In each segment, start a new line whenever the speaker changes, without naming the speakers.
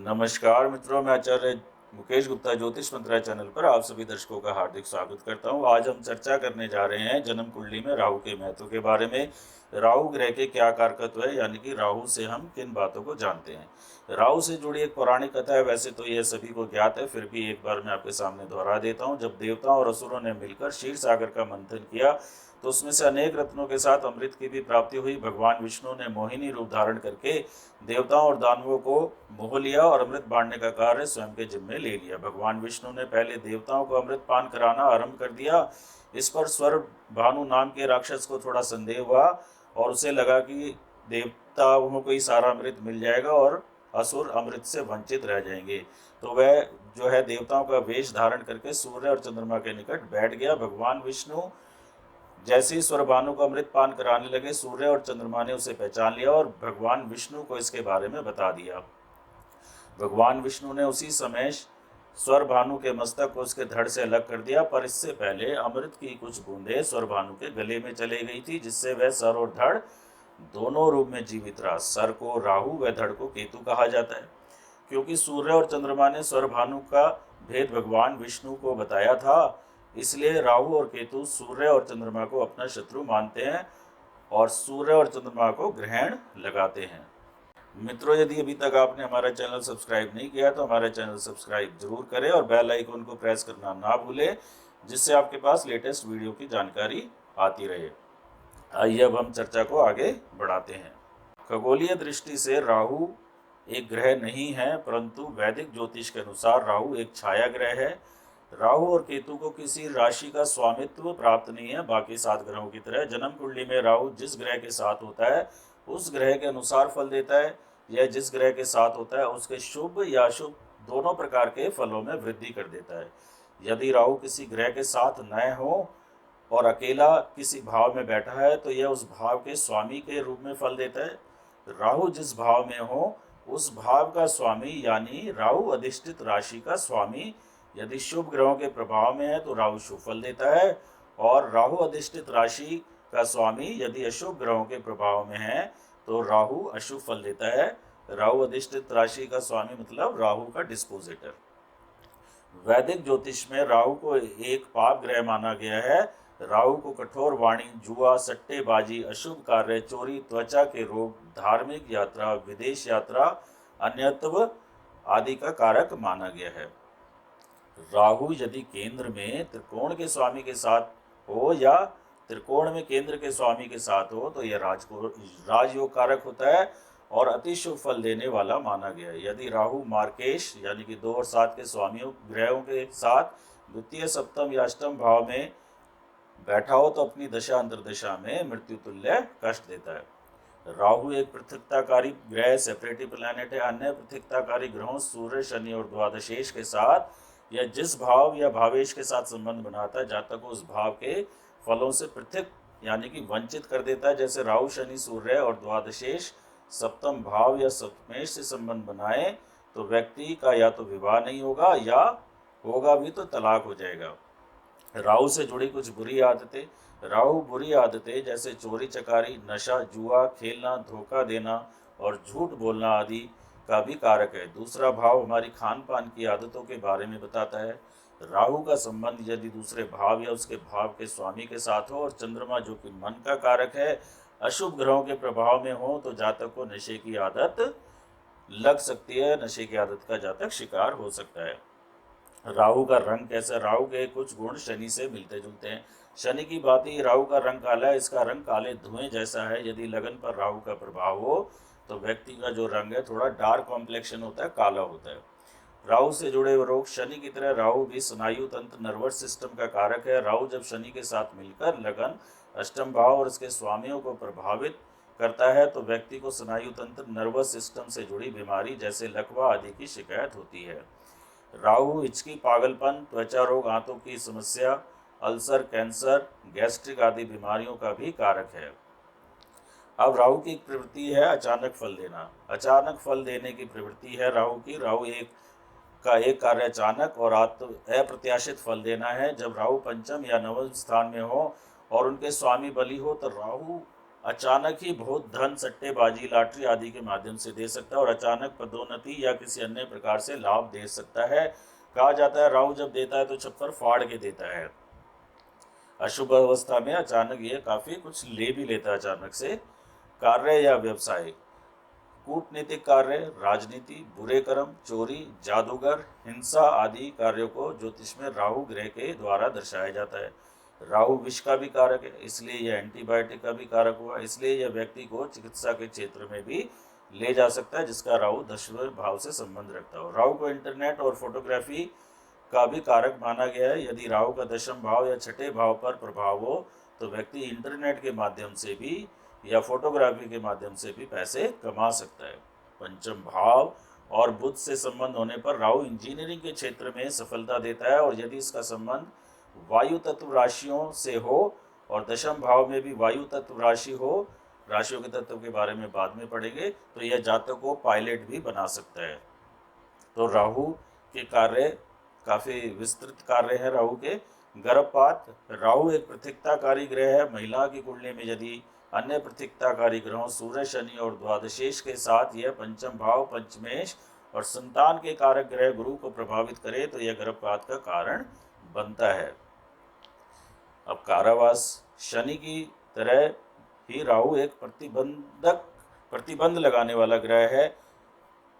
नमस्कार मित्रों, मैं आचार्य मुकेश गुप्ता ज्योतिष मंत्रालय चैनल पर आप सभी दर्शकों का हार्दिक स्वागत करता हूं। आज हम चर्चा करने जा रहे हैं जन्म कुंडली में राहु के महत्व के बारे में। राहु ग्रह के क्या कारकत्व है, यानी कि राहु से हम किन बातों को जानते हैं। राहु से जुड़ी एक पौराणिक कथा है, वैसे तो यह सभी को ज्ञात है, फिर भी एक बार मैं आपके सामने दोहरा देता हूँ। जब देवताओं और असुरों ने मिलकर क्षीर सागर का मंथन किया तो उसमें से अनेक रत्नों के साथ अमृत की भी प्राप्ति हुई। भगवान विष्णु ने मोहिनी रूप धारण करके देवताओं और दानवों को मोह लिया और अमृत बांटने का कार्य स्वयं के जिम्मे ले लिया। भगवान विष्णु ने पहले देवताओं को अमृत पान कराना आरंभ कर दिया। इस पर स्वर भानु नाम के राक्षस को थोड़ा संदेह हुआ और उसे लगा कि देवताओं को ही सारा अमृत मिल जाएगा और असुर अमृत से वंचित रह जाएंगे। तो वह जो है देवताओं का वेश धारण करके सूर्य और चंद्रमा के निकट बैठ गया। भगवान विष्णु जैसे ही स्वरभानु को अमृत पान कराने लगे, सूर्य और चंद्रमा ने उसे पहचान लिया और भगवान विष्णु को इसके बारे में बता दिया। भगवान विष्णु ने उसी समय स्वरभानु के मस्तक को उसके धड़ से अलग कर दिया, पर इससे पहले अमृत की कुछ बूंदें स्वरभानु के गले में चले गई थी, जिससे वह सर और धड़ दोनों रूप में जीवित रहा। सर को राहु व धड़ को केतु कहा जाता है, क्योंकि सूर्य और चंद्रमा ने स्वरभानु का भेद भगवान विष्णु को बताया था। इसलिए राहु और केतु सूर्य और चंद्रमा को अपना शत्रु मानते हैं और सूर्य और चंद्रमा को ग्रहण लगाते हैं। मित्रों, यदि अभी तक आपने हमारा चैनल सब्सक्राइब नहीं किया तो हमारा चैनल सब्सक्राइब जरूर करें और बेल आइकन को प्रेस करना ना भूलें, जिससे आपके पास लेटेस्ट वीडियो की जानकारी आती रहे। आइए अब हम चर्चा को आगे बढ़ाते हैं। खगोलीय दृष्टि से राहु एक ग्रह नहीं है, परंतु वैदिक ज्योतिष के अनुसार राहु एक छाया ग्रह है। राहु और केतु को किसी राशि का स्वामित्व प्राप्त नहीं है। बाकी 7 ग्रहों की तरह जन्म कुंडली में राहु जिस ग्रह के साथ होता है उस ग्रह के अनुसार फल देता है। यह जिस ग्रह के साथ होता है उसके शुभ या अशुभ दोनों प्रकार के फलों में वृद्धि कर देता है। यदि राहु किसी ग्रह के साथ न हो और अकेला किसी भाव में बैठा है तो यह उस भाव के स्वामी के रूप में फल देता है। राहु जिस भाव में हो उस भाव का स्वामी, यानी राहु अधिष्ठित राशि का स्वामी यदि शुभ ग्रहों के प्रभाव में है तो राहु शुभ फल देता है, और राहु अधिष्ठित राशि का स्वामी यदि अशुभ ग्रहों के प्रभाव में है तो राहु अशुभ फल देता है। राहु अधिष्ठित राशि का स्वामी मतलब राहु का डिस्पोजिटर। वैदिक ज्योतिष में राहु को एक पाप ग्रह माना गया है। राहु को कठोर वाणी, जुआ, सट्टेबाजी, अशुभ कार्य, चोरी, त्वचा के रोग, धार्मिक यात्रा, विदेश यात्रा, अन्यत्व आदि का कारक माना गया है। राहु यदि केंद्र में त्रिकोण के स्वामी के साथ हो या त्रिकोण में केंद्र के स्वामी के साथ हो तो यह राजयोग कारक होता है और अति शुभ फल देने वाला माना गया है। यदि राहु मार्केश यानी कि 2 और 7 के स्वामियों ग्रहों के साथ द्वितीय, सप्तम या अष्टम भाव में बैठा हो तो अपनी दशा अंतर्दशा में मृत्यु तुल्य कष्ट देता है। राहु एक पृथकताकारी ग्रह, सेपरेटिव प्लैनेट है। अन्य पृथकताकारी ग्रहों सूर्य, शनि और द्वादशेश के साथ या जिस भाव या भावेश के साथ संबंध बनाता है जातक को उस भाव के फलों से पृथक यानी कि वंचित कर देता है। जैसे राहु, शनि, सूर्य और द्वादशेश सप्तम भाव या सप्तमेश से संबंध बनाए तो व्यक्ति का या तो विवाह नहीं होगा या होगा भी तो तलाक हो जाएगा। राहु से जुड़ी कुछ बुरी आदतें। राहु बुरी आदतें जैसे चोरी चकारी, नशा, जुआ खेलना, धोखा देना और झूठ बोलना आदि का भी कारक है। दूसरा भाव हमारी खान पान की आदतों के बारे में बताता है। राहु का संबंध यदि दूसरे भाव या उसके भाव के स्वामी के साथ हो और चंद्रमा जो कि मन का कारक है अशुभ ग्रहों के प्रभाव में हो तो जातक को नशे की आदत लग सकती है। नशे की आदत का जातक शिकार हो सकता है। राहु का रंग कैसा? राहु के कुछ गुण शनि से मिलते जुलते हैं। शनि की बात ही राहु का रंग काला है। इसका रंग काले धुएं जैसा है। यदि लगन पर राहु का प्रभाव हो तो व्यक्ति का जो रंग है थोड़ा डार्क कॉम्प्लेक्शन होता है, काला होता है। राहु से जुड़े हुए रोग। शनि की तरह राहु भी स्नायु तंत्र, नर्वस सिस्टम का कारक है। राहु जब शनि के साथ मिलकर लगन, अष्टम भाव और इसके स्वामियों को प्रभावित करता है तो व्यक्ति को स्नायु तंत्र, नर्वस सिस्टम से जुड़ी बीमारी जैसे लकवा आदि की शिकायत होती है। राहु हिचकी, पागलपन, त्वचा रोग, आंतों की समस्या, अल्सर, कैंसर, गैस्ट्रिक आदि बीमारियों का भी कारक है। अब राहु की प्रवृत्ति है अचानक फल देना। अचानक फल देने की प्रवृत्ति है राहु की। राहु एक कार्य अचानक और अप्रत्याशित फल देना है। जब राहु पंचम या नवम स्थान में हो और उनके स्वामी बली हो तो राहु अचानक ही बहुत धन, सट्टेबाजी, लॉटरी आदि के माध्यम से दे सकता है और अचानक पदोन्नति या किसी अन्य प्रकार से लाभ दे सकता है। कहा जाता है राहु जब देता है तो छप्पर फाड़ के देता है। अशुभ अवस्था में अचानक ये काफी कुछ ले भी लेता है अचानक से। कार्य या व्यवसाय, कूटनीतिक कार्य, राजनीति, बुरे कर्म, चोरी, जादूगर, हिंसा आदि कार्यों को ज्योतिष में राहु ग्रह के द्वारा दर्शाया जाता है। राहु विष का भी कारक है, इसलिए यह एंटीबायोटिक का भी कारक हुआ, इसलिए यह व्यक्ति को चिकित्सा के क्षेत्र में भी ले जा सकता है जिसका राहु दशम भाव से संबंध रखता हो। राहु को इंटरनेट और फोटोग्राफी का भी कारक माना गया है। यदि राहु का दशम भाव या छठे भाव पर प्रभाव हो तो व्यक्ति इंटरनेट के माध्यम से भी या फोटोग्राफी के माध्यम से भी पैसे कमा सकता है। पंचम भाव और बुध से संबंध होने पर राहु इंजीनियरिंग के क्षेत्र में सफलता देता है, और यदि इसका संबंध वायु तत्व राशियों से हो और दशम भाव में भी वायु तत्व राशि हो, राशियों के तत्व के बारे में बाद में पढ़ेंगे, तो यह जातक को पायलट भी बना सकता है। तो राहु के कार्य काफ़ी विस्तृत कार्य है राहु के। गर्भपात, राहु एक प्रतिकताकारी ग्रह है। महिला की कुंडली में यदि अन्य प्रतिकताकारी ग्रहों सूर्य, शनि और द्वादशेश के साथ यह पंचम भाव, पंचमेश और संतान के कारक ग्रह गुरु को प्रभावित करे तो यह गर्भपात का कारण बनता है। अब कारावास, शनि की तरह ही राहु एक प्रतिबंध लगाने वाला ग्रह है,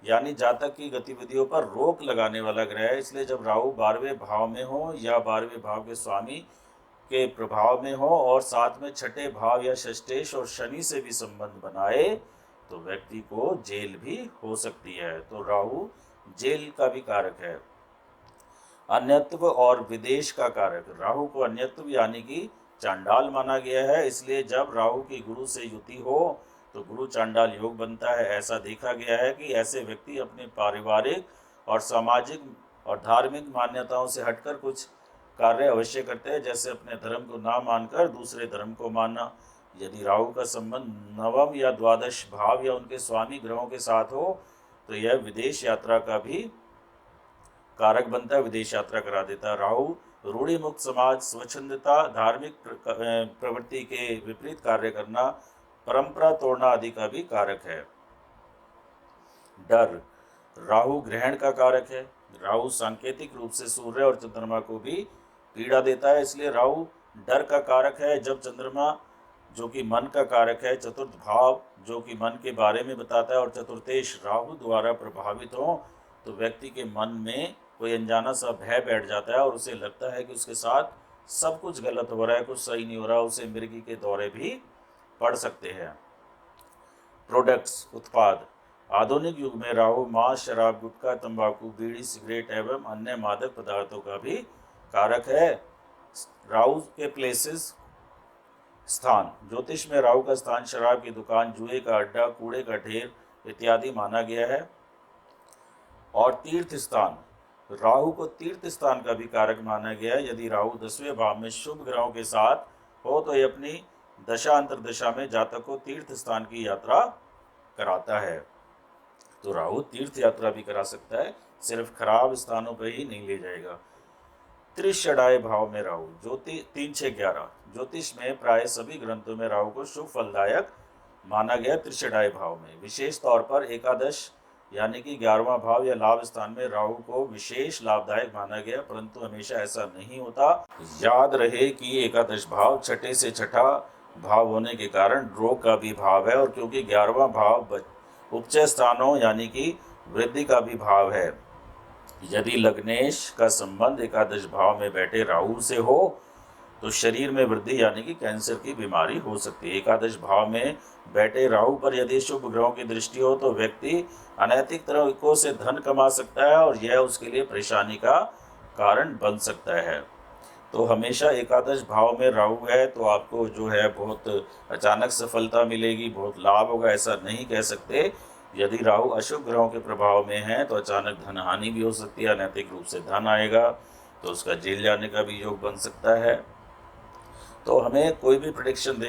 यानी जातक की गतिविधियों पर रोक लगाने वाला ग्रह है। इसलिए जब राहु 12वें भाव में हो या 12वें भाव के स्वामी के प्रभाव में हो और साथ में छठे भाव या षष्ठेश और शनि से भी संबंध बनाए तो व्यक्ति को जेल भी हो सकती है। तो राहु जेल का भी कारक है। अन्यत्व और विदेश का कारक, राहु को अन्यत्व यानी कि चांडाल माना गया है। इसलिए जब राहु की गुरु से युति हो तो गुरु चांडाल योग बनता है। ऐसा देखा गया है कि ऐसे व्यक्ति अपने पारिवारिक और सामाजिक और धार्मिक मान्यताओं से हटकर कुछ कार्य अवश्य करते हैं, जैसे अपने धर्म को ना मानकर दूसरे धर्म को मानना। यदि राहु का संबंध नवम या द्वादश भाव या उनके स्वामी ग्रहों के साथ हो तो यह विदेश यात्रा का भी कारक बनता है, विदेश यात्रा करा देता है। राहु रूढ़ि मुक्त समाज, स्वच्छंदता, धार्मिक प्रवृत्ति के विपरीत कार्य करना, परंपरा तोड़ना आदि का भी कारक है। डर, राहु ग्रहण का कारक है। राहु सांकेतिक रूप से सूर्य और चंद्रमा को भी पीड़ा देता है, इसलिए राहु डर का कारक है। जब चंद्रमा जो कि मन का कारक है, चतुर्थ भाव जो कि मन के बारे में बताता है और चतुर्थेश राहु द्वारा प्रभावित हो तो व्यक्ति के मन में कोई अनजाना सा भय बैठ जाता है और उसे लगता है कि उसके साथ सब कुछ गलत हो रहा है, कुछ सही नहीं हो रहा। उसे मिर्गी के दौरे भी पड़ सकते हैं। प्रोडक्ट्स, उत्पाद, आधुनिक युग में राहु मांस, शराब, गुटखा, तंबाकू, बीड़ी, सिगरेट एवं अन्य मादक पदार्थों का भी कारक है। राहु के प्लेसेस, स्थान, ज्योतिष में राहु का स्थान शराब की दुकान, जुए का अड्डा, कूड़े का ढेर इत्यादि माना गया है। और तीर्थ स्थान, राहु को तीर्थ स्थान का भी कारक माना गया है। यदि राहु 10वें भाव में शुभ ग्रहों के साथ हो तो ये अपनी दशा अंतर्दशा में जातक को तीर्थ स्थान की यात्रा कराता है। तो राहु तीर्थ यात्रा भी करा सकता है, सिर्फ खराब स्थानों पर ही नहीं ले जाएगा। त्रिषडाय भाव में राहु, 3, 6, 11, ज्योतिष में प्राय सभी ग्रंथों में राहु को शुभ फलदायक माना गया। त्रिषडाय भाव में विशेष तौर पर एकादश यानी कि 11वां भाव या लाभ स्थान में राहु को विशेष लाभदायक माना गया, परंतु हमेशा ऐसा नहीं होता। याद रहे कि एकादश भाव छठे से छठा भाव होने के कारण रोग का भी भाव है, और क्योंकि 11वां भाव उपचय स्थानों यानी कि वृद्धि का भी भाव है। यदि लग्नेश का संबंध एकादश भाव में बैठे राहु से हो तो शरीर में वृद्धि यानी कि कैंसर की बीमारी हो सकती है। एकादश भाव में बैठे राहु पर यदि शुभ ग्रहों की दृष्टि हो तो व्यक्ति अनैतिक तरीकों से धन कमा सकता है और यह उसके लिए परेशानी का कारण बन सकता है। तो हमेशा एकादश भाव में राहु है तो आपको जो है बहुत अचानक सफलता मिलेगी, बहुत लाभ होगा, ऐसा नहीं कह सकते। यदि राहु अशुभ ग्रहों के प्रभाव में है तो अचानक धन हानि भी हो सकती है, अनैतिक रूप से धन आएगा तो उसका जेल जाने का भी योग बन सकता है। तो हमें कोई भी प्रेडिक्शन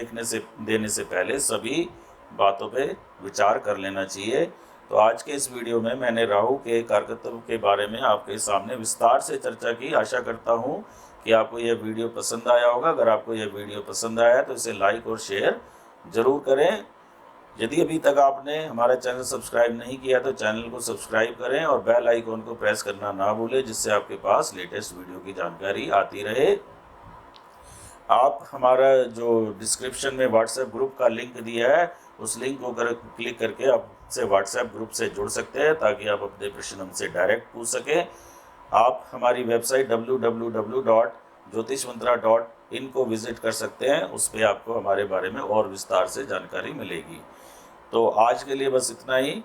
देने से पहले सभी बातों पे विचार कर लेना चाहिए। तो आज के इस वीडियो में मैंने राहु के कारकत्व के बारे में आपके सामने विस्तार से चर्चा की। आशा करता हूँ कि आपको यह वीडियो पसंद आया होगा। अगर आपको यह वीडियो पसंद आया तो इसे लाइक और शेयर ज़रूर करें। यदि अभी तक आपने हमारा चैनल सब्सक्राइब नहीं किया तो चैनल को सब्सक्राइब करें और बेल आइकॉन को प्रेस करना ना भूलें, जिससे आपके पास लेटेस्ट वीडियो की जानकारी आती रहे। आप हमारा जो डिस्क्रिप्शन में व्हाट्सएप ग्रुप का लिंक दिया है, उस लिंक को क्लिक करके आप से व्हाट्सएप ग्रुप से जुड़ सकते हैं, ताकि आप अपने प्रश्न हमसे डायरेक्ट पूछ सकें। आप हमारी वेबसाइट www.jyotismantra.in को विज़िट कर सकते हैं। उस पर आपको हमारे बारे में और विस्तार से जानकारी मिलेगी। तो आज के लिए बस इतना ही।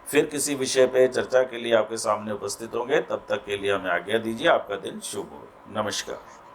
फिर किसी विषय पे चर्चा के लिए आपके सामने उपस्थित होंगे। तब तक के लिए हमें आज्ञा दीजिए। आपका दिन शुभ हो। नमस्कार।